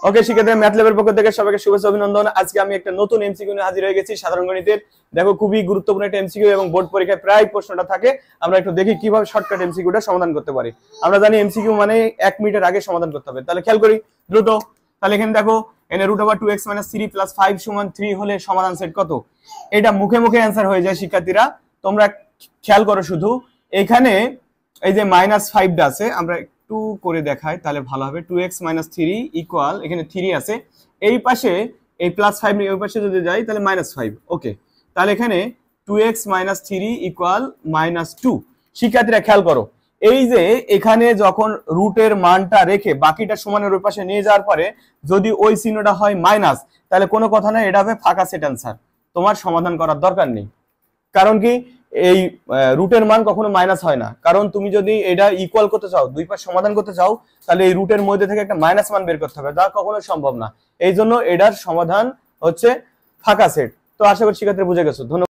ওকে, শিক্ষার্থীরা ম্যাথ ল্যাবের পক্ষ থেকে সবাইকে শুভেচ্ছা অভিনন্দন। আজকে আমি একটা নতুন এমসিকিউ নিয়ে হাজির হয়ে গেছি সাধারণ গণিতের। দেখো, খুবই গুরুত্বপূর্ণ একটা এমসিকিউ এবং বোর্ড পরীক্ষায় প্রায় প্রশ্নটা থাকে। আমরা একটু দেখি কিভাবে শর্টকাট এমসিকিউটা সমাধান করতে পারি। আমরা জানি এমসিকিউ মানে 1 মিনিটের আগে সমাধান করতে হবে। তাহলে খেয়াল করি দ্রুত। তাহলে এখানে দেখো এখানে √2x - 3 + 5 = 3 হলে সমাধান সেট কত? এটা মুখে মুখে অ্যান্সার হয়ে যায় শিক্ষার্থীরা। তোমরা খেয়াল করো শুধু এখানে এই যে -5টা আছে, আমরা একটু করে দেখাই তাহলে ভালো হবে। 2x - 3 ইকুয়াল, এখানে 3 আছে, এই পাশে এই +5 নিয়ে ওই পাশে যদি যাই তাহলে -5। ওকে, তাহলে এখানে 2x - 3 ইকুয়াল -2। শিক্ষার্থীরা খেয়াল করো, এই যে এখানে যখন রুটের মানটা রেখে বাকিটা সমানের ওই পাশে নিয়ে যাওয়ার পরে যদি ওই চিহ্নটা হয় মাইনাস, তাহলে কোনো কথা নাই, এটা হবে ফাঁকা সেট অ্যান্সার। তোমার সমাধান করার দরকার নেই। কারণ কি, এই রুটের মান কখনো মাইনাস হয় না। কারণ তুমি যদি এটা ইকুয়াল করতে চাও, দুই পাশ সমাধান করতে চাও, তাহলে এই রুটের মধ্যে থেকে একটা মাইনাস মান বের করতে হবে, যা কখনো সম্ভব না। এই জন্য এটার সমাধান হচ্ছে ফাঁকা সেট। তো আশা করি শিক্ষার্থী বুঝে গেছো। ধন্যবাদ।